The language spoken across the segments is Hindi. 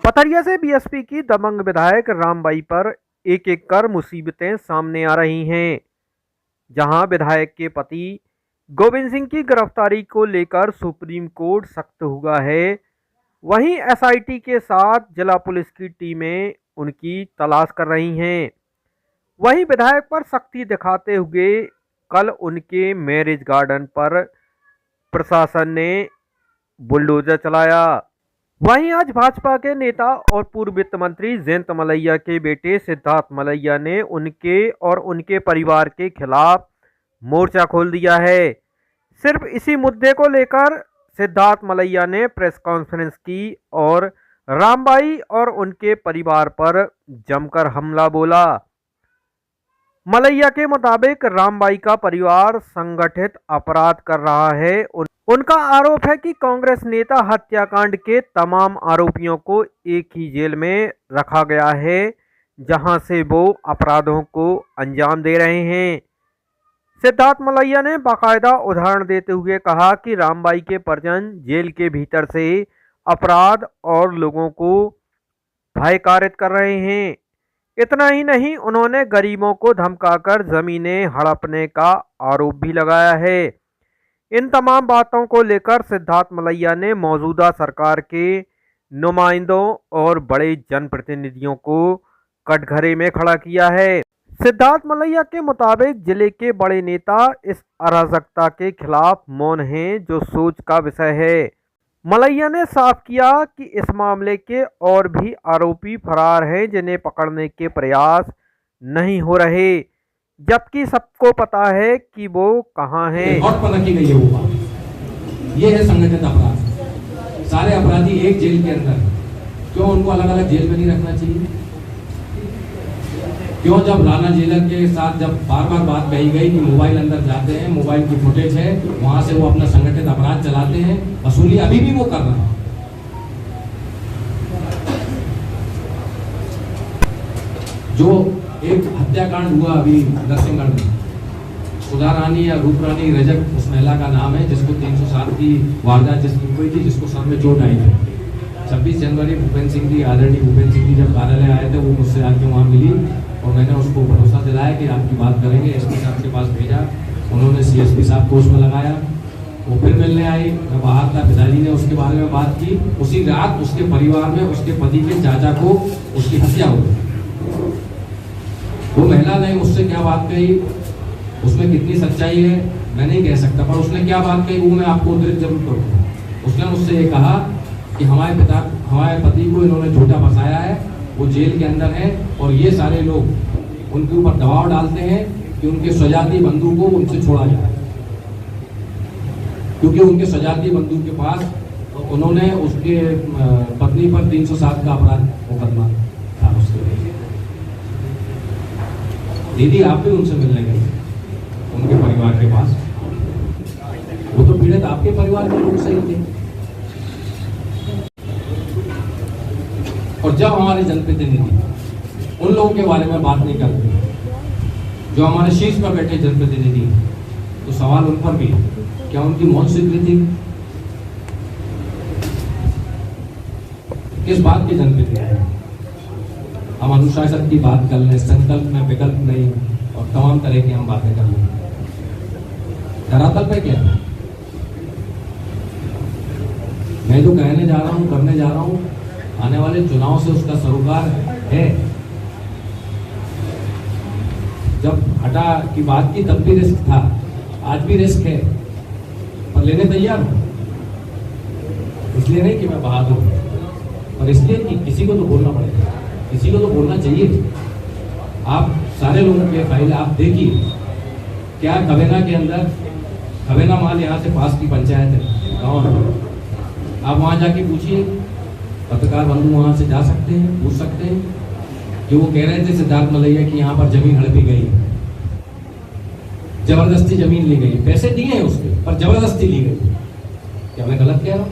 पथरिया से बीएसपी की दबंग विधायक रामबाई पर एक एक कर मुसीबतें सामने आ रही हैं। जहां विधायक के पति गोविंद सिंह की गिरफ्तारी को लेकर सुप्रीम कोर्ट सख्त हुआ है, वहीं एसआईटी के साथ जिला पुलिस की टीमें उनकी तलाश कर रही हैं। वहीं विधायक पर सख्ती दिखाते हुए कल उनके मैरिज गार्डन पर प्रशासन ने बुलडोजर चलाया। वहीं आज भाजपा के नेता और पूर्व वित्त मंत्री जयंत मलैया के बेटे सिद्धार्थ मलैया ने उनके और उनके परिवार के खिलाफ मोर्चा खोल दिया है। सिर्फ इसी मुद्दे को लेकर सिद्धार्थ मलैया ने प्रेस कॉन्फ्रेंस की और रामबाई और उनके परिवार पर जमकर हमला बोला। मलैया के मुताबिक रामबाई का परिवार संगठित अपराध कर रहा है। उनका आरोप है कि कांग्रेस नेता हत्याकांड के तमाम आरोपियों को एक ही जेल में रखा गया है, जहां से वो अपराधों को अंजाम दे रहे हैं। सिद्धार्थ मलैया ने बाकायदा उदाहरण देते हुए कहा कि रामबाई के परिजन जेल के भीतर से अपराध और लोगों को भयकारित कर रहे हैं। इतना ही नहीं, उन्होंने गरीबों को धमकाकर जमीनें हड़पने का आरोप भी लगाया है। इन तमाम बातों को लेकर सिद्धार्थ मलैया ने मौजूदा सरकार के नुमाइंदों और बड़े जनप्रतिनिधियों को कटघरे में खड़ा किया है। सिद्धार्थ मलैया के मुताबिक जिले के बड़े नेता इस अराजकता के खिलाफ मौन हैं, जो सोच का विषय है। मलैया ने साफ किया कि इस मामले के और भी आरोपी फरार हैं, जिन्हें पकड़ने के प्रयास नहीं हो रहे, जबकि सबको पता है कि वो कहां हैं। रिकॉर्ड पर रखी गई है वो बात। ये है संगठित अपराध। सारे अपराधी एक जेल के अंदर, क्यों उनको अलग अलग जेल में नहीं रखना चाहिए? क्यों जब राणा जेलर के साथ जब बार बार बात कही गई कि मोबाइल अंदर जाते हैं, मोबाइल की फुटेज है, वहां से वो अपना संगठित अपराध चलाते हैं, वसूली अभी भी वो कर रहे हैं। जो एक हत्याकांड हुआ अभी नरसिंहगढ़ में, सुधा रानी या रूप रानी रजक उस महिला का नाम है, जिसको 307 की वारदात जिसकी हुई थी, जिसको सर में चोट आई थी। 26 जनवरी भूपेंद्र सिंह जी, आदरणीय भूपेंद्र सिंह जी जब कार्यालय आए थे, वो मुझसे आके वहाँ मिली और मैंने उसको भरोसा दिलाया कि आपकी बात करेंगे। एसपी साहब के पास भेजा, उन्होंने सीएसपी साहब को उसमें लगाया। वो फिर मिलने आई, मैं बाहर था, पिताजी ने उसके बारे में बात की। उसी रात उसके परिवार में उसके पति के चाचा को उसकी हत्या हो गई। वो महिला ने मुझसे क्या बात कही, उसमें कितनी सच्चाई है मैं नहीं कह सकता, पर उसने क्या बात कही वो मैं आपको उद्धृत जरूर करूँगा। उसने मुझसे ये कहा कि हमारे पति को इन्होंने झूठा फंसाया है, वो जेल के अंदर है और ये सारे लोग उनके ऊपर दबाव डालते हैं कि उनके स्वजातीय बंधु को उनसे छोड़ा जाए, क्योंकि उनके स्वजातीय बंधु के पास उन्होंने उसके पत्नी पर 307 का अपराध मुकदमा था उसके। दीदी आप भी उनसे मिलने गए उनके परिवार के पास, वो तो पीड़ित आपके परिवार के लोग सही थे। और जब हमारे जनप्रतिनिधि उन लोगों के बारे में बात नहीं करते जो हमारे शीर्ष पर बैठे जनप्रतिनिधि हैं, तो सवाल उन पर भी है, क्या उनकी मौत स्वीकृति किस बात के जनप्रतिनिधि हैं? हम अनुशासन की बात कर लें, संकल्प में विकल्प नहीं और तमाम तरह की हम बातें कर लें। धरातल पे क्या है? मैं जो कहने जा रहा हूँ, करने जा रहा हूँ, आने वाले चुनाव से उसका सरोकार है। जब हटा की बात की तब भी रिस्क था, आज भी रिस्क है, पर लेने तैयार हूं। इसलिए नहीं कि मैं बहादुर हूं, पर इसलिए कि किसी को तो बोलना पड़ेगा, किसी को तो बोलना चाहिए। आप सारे लोगों के फाइल आप देखिए, क्या कवेना के अंदर, कवेना माल यहाँ से पास की पंचायत है, गाँव है, आप वहां जाके पूछिए, पत्रकार बंधु वहां से जा सकते हैं, पूछ सकते हैं कि वो कह रहे थे सिद्धार्थ मलैया की यहाँ पर जमीन हड़पी गई, जबरदस्ती जमीन ली गई, पैसे दिए हैं उसके पर जबरदस्ती ली गई। क्या मैं गलत कह रहा हूँ?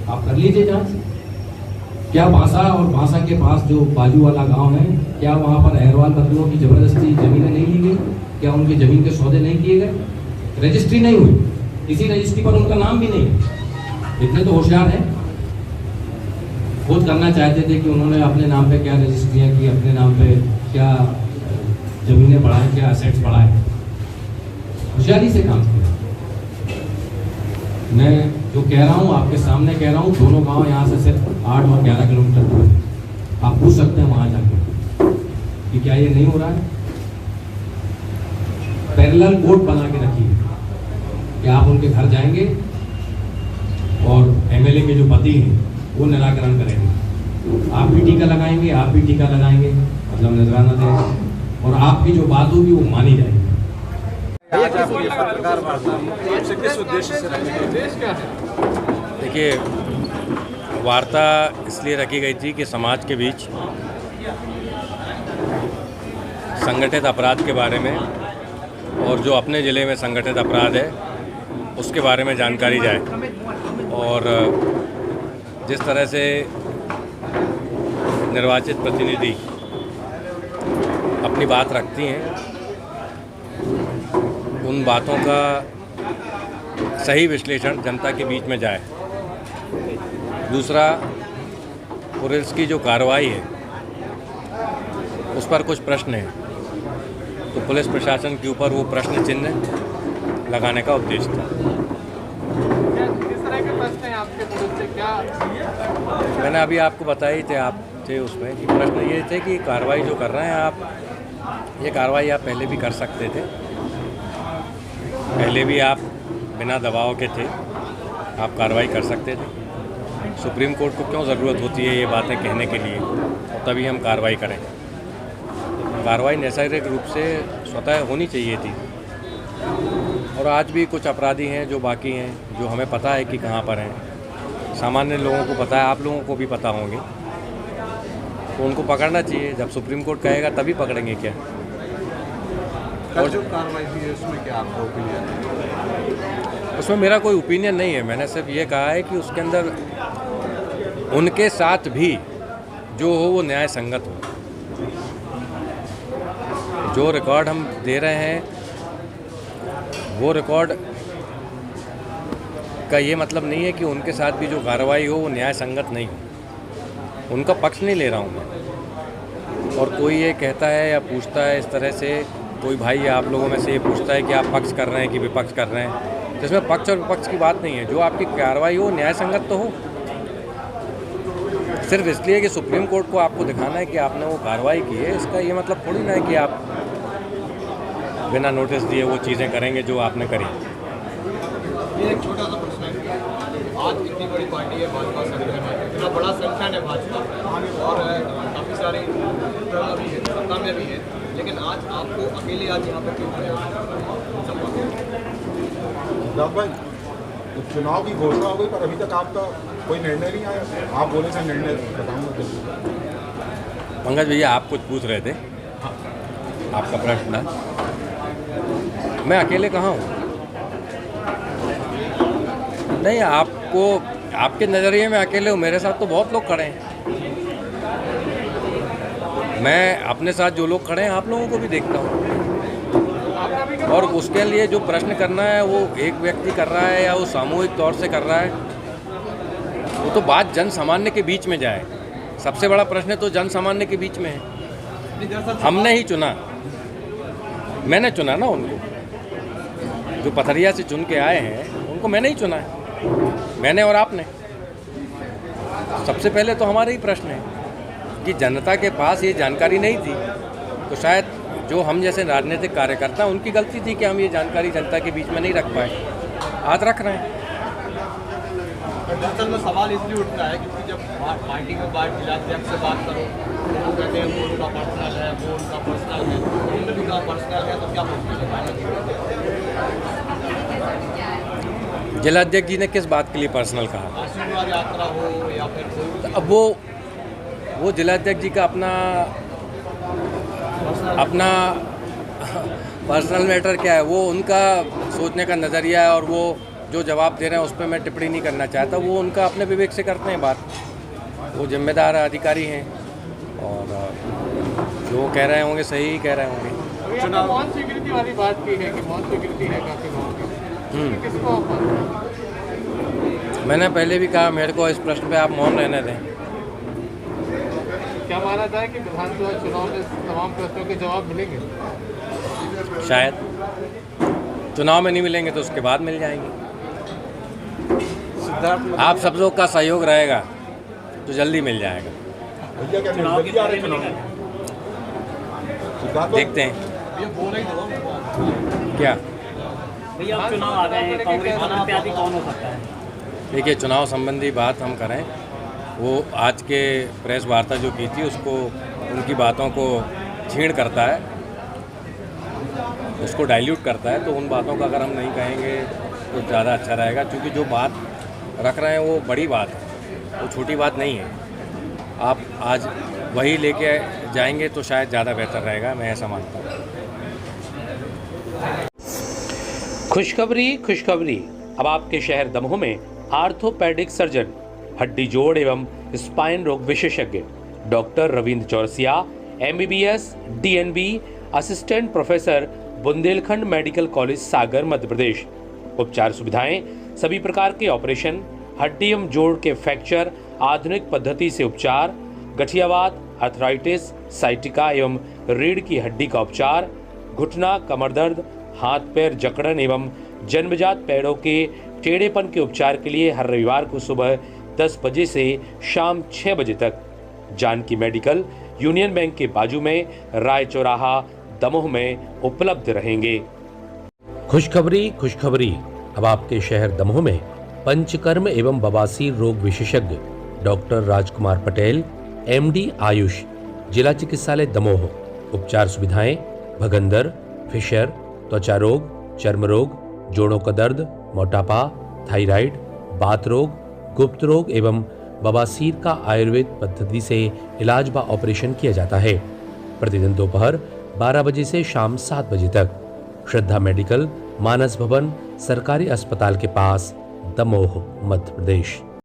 आप कर लीजिए जांच। क्या भाषा और भाषा के पास जो बाजू वाला गांव है, क्या वहां पर अहरवाल बंधुओं की जबरदस्ती जमीनें नहीं ली गई? क्या उनकी जमीन के सौदे नहीं किए गए? रजिस्ट्री नहीं हुई, किसी रजिस्ट्री पर उनका नाम भी नहीं है। इतने तो होशियार हैं। खुद करना चाहते थे कि उन्होंने अपने नाम पे क्या रजिस्ट्रियाँ की, अपने नाम पे क्या ज़मीनें बढ़ाएं, क्या असेट्स बढ़ाएं, होशियारी से काम किया। मैं जो कह रहा हूँ आपके सामने कह रहा हूँ, दोनों गांव यहाँ से सिर्फ 8 और 11 किलोमीटर दूर है। आप पूछ सकते हैं वहाँ जाके कि क्या ये नहीं हो रहा है। पैरेलल कोर्ट बना के रखिए कि आप उनके घर जाएंगे और एमएलए के जो पति हैं वो निराकरण करेंगे, आप भी टीका लगाएंगे, आप भी टीका लगाएंगे, मतलब नजराना देंगे, और आपकी जो बात होगी वो मानी जाएगी। देखिए, वार्ता इसलिए रखी गई थी कि समाज के बीच संगठित अपराध के बारे में और जो अपने ज़िले में संगठित अपराध है उसके बारे में जानकारी जाए, और जिस तरह से निर्वाचित प्रतिनिधि अपनी बात रखती हैं उन बातों का सही विश्लेषण जनता के बीच में जाए। दूसरा, पुलिस की जो कार्रवाई है उस पर कुछ प्रश्न हैं, तो पुलिस प्रशासन के ऊपर वो प्रश्न चिन्ह लगाने का उद्देश्य था। किस तरह के प्रश्न हैं आपके पुलिस से? क्या मैंने अभी आपको बताया ही थे, आप थे उसमें कि प्रश्न ये थे कि कार्रवाई जो कर रहे हैं आप, ये कार्रवाई आप पहले भी कर सकते थे, पहले भी आप बिना दबाव के थे, आप कार्रवाई कर सकते थे। सुप्रीम कोर्ट को क्यों ज़रूरत होती है ये बातें कहने के लिए, और तभी हम कार्रवाई करें। कार्रवाई नैसर्गिक रूप से स्वतः होनी चाहिए थी, और आज भी कुछ अपराधी हैं जो बाकी हैं, जो हमें पता है कि कहाँ पर हैं, सामान्य लोगों को पता है, आप लोगों को भी पता होंगे, तो उनको पकड़ना चाहिए। जब सुप्रीम कोर्ट कहेगा तभी पकड़ेंगे क्या। और जो कार्रवाई की है उसमें क्या आपका ओपिनियन है? उसमें मेरा कोई ओपिनियन नहीं है, मैंने सिर्फ ये कहा है कि उसके अंदर उनके साथ भी जो हो वो न्याय संगत हो। जो रिकॉर्ड हम दे रहे हैं वो रिकॉर्ड का ये मतलब नहीं है कि उनके साथ भी जो कार्रवाई हो वो न्याय संगत नहीं हो। उनका पक्ष नहीं ले रहा हूँ मैं। और कोई ये कहता है या पूछता है इस तरह से, कोई भाई आप लोगों में से ये पूछता है कि आप पक्ष कर रहे हैं कि विपक्ष कर रहे हैं, तो इसमें पक्ष और विपक्ष की बात नहीं है। जो आपकी कार्रवाई हो न्याय संगत तो हो। सिर्फ इसलिए कि सुप्रीम कोर्ट को आपको दिखाना है कि आपने वो कार्रवाई की है, इसका ये मतलब थोड़ी ना है कि आप बिना नोटिस दिए वो चीज़ें करेंगे जो आपने करी। ये एक छोटा सा प्रश्न है, आज इतनी बड़ी पार्टी है भाजपा, संगठन है, इतना बड़ा संगठन है भाजपा, और काफ़ी सारी भी है, सत्ता में भी है, लेकिन आज आपको अकेले आज यहाँ पर क्यों खड़े भाई, तो चुनाव की घोषणा हो गई पर अभी तक आपका कोई निर्णय नहीं आया। आप बोले थे निर्णय बताऊंगा। पंकज भैया, आप कुछ पूछ रहे थे, आपका प्रश्न था। मैं अकेले कहाँ हूँ? नहीं, आपको आपके नज़रिए में अकेले हूँ, मेरे साथ तो बहुत लोग खड़े हैं। मैं अपने साथ जो लोग खड़े हैं आप लोगों को भी देखता हूँ, और उसके लिए जो प्रश्न करना है वो एक व्यक्ति कर रहा है या वो सामूहिक तौर से कर रहा है, वो तो बात जन सामान्य के बीच में जाए। सबसे बड़ा प्रश्न तो जन सामान्य के बीच में है। हमने ही चुना, मैंने चुना ना उनको, जो पथरिया से चुन के आए हैं उनको मैंने ही चुना है, मैंने और आपने। सबसे पहले तो हमारे ही प्रश्न है कि जनता के पास ये जानकारी नहीं थी, तो शायद जो हम जैसे राजनीतिक कार्यकर्ता उनकी गलती थी कि हम ये जानकारी जनता के बीच में नहीं रख पाए। आज रख रहे हैं। दरअसल में सवाल इसलिए उठता है क्योंकि जब पार्टी के बाद जिलाध्यक्ष से बात करो तो वो कहते हैं वो उनका पर्सनल है, वो उनका पर्सनल है, उन्होंने भी कहा पर्सनल है, तो क्या मुश्किल है? जिलाध्यक्ष जी ने किस बात के लिए पर्सनल कहा? आशीर्वाद यात्रा हो या फिर कोई, तो अब वो जिलाध्यक्ष जी का अपना पर्सनल मैटर क्या है, वो उनका सोचने का नज़रिया है, और वो जो जवाब दे रहे हैं उस पर मैं टिप्पणी नहीं करना चाहता। वो उनका अपने विवेक से करते हैं बात, वो जिम्मेदार अधिकारी हैं, और जो कह रहे होंगे सही ही कह रहे होंगे। चुनाव मौन स्वीकृति वाली बात की है कि मौन स्वीकृति है काफ़ी गाँव की, किसको आप? मैंने पहले भी कहा, मेरे को इस प्रश्न पे आप मौन रहने दें। क्या माना जाए कि विधानसभा चुनाव में तमाम प्रश्नों के जवाब मिलेंगे? शायद चुनाव में नहीं मिलेंगे तो उसके बाद मिल जाएंगे। आप सब लोग का सहयोग रहेगा तो जल्दी मिल जाएगा। भैया क्या जल्दी आ रहे हैं चुनाव? सिद्धार्थ भाई, देखते हैं क्या। भैया अब चुनाव आ गए हैं, कांग्रेस प्रत्याशी कौन हो सकता है? देखिए, चुनाव संबंधी बात हम करें, वो आज के प्रेस वार्ता जो की थी उसको, उनकी बातों को छीण करता है, उसको डाइल्यूट करता है। तो उन बातों का अगर हम नहीं कहेंगे तो ज़्यादा अच्छा रहेगा, क्योंकि जो बात रख रहे हैं वो बड़ी बात है, वो छोटी बात नहीं है। आप आज वही लेके जाएंगे तो शायद ज़्यादा बेहतर रहेगा, मैं ऐसा मानता हूँ। खुशखबरी खुशखबरी, अब आपके शहर दमोह में आर्थोपेडिक सर्जन, हड्डी जोड़ एवं स्पाइन रोग विशेषज्ञ doctor Ravindra Chaurasia, MBBS DNB, assistant professor, Bundelkhand medical college Sagar, Madhya Pradesh. उपचार सुविधाएं, सभी प्रकार के ऑपरेशन, हड्डी एवं जोड़ के फ्रैक्चर, आधुनिक पद्धति से उपचार, गठियावात, आर्थराइटिस, साइटिका एवं रीढ़ की हड्डी का उपचार, घुटना, कमर दर्द, हाथ पैर जकड़न एवं जन्मजात पैरों के टेढ़ेपन के उपचार के लिए हर रविवार को सुबह 10 बजे से शाम 6 बजे तक जानकी मेडिकल, यूनियन बैंक के बाजू में, राय चौराहा, दमोह में उपलब्ध रहेंगे। खुशखबरी खुशखबरी, अब आपके शहर दमोह में पंचकर्म एवं बवासीर रोग विशेषज्ञ डॉक्टर राजकुमार पटेल, MD आयुष, जिला चिकित्सालय दमोह। उपचार सुविधाएं, भगंदर, फिशर, त्वचा रोग, चर्म रोग, जोड़ों का दर्द, मोटापा, थायराइड, बात रोग, गुप्त रोग एवं बवासीर का आयुर्वेद पद्धति से इलाज व ऑपरेशन किया जाता है। प्रतिदिन दोपहर 12 बजे से शाम 7 बजे तक। श्रद्धा मेडिकल, मानस भवन, सरकारी अस्पताल के पास, दमोह, मध्य प्रदेश।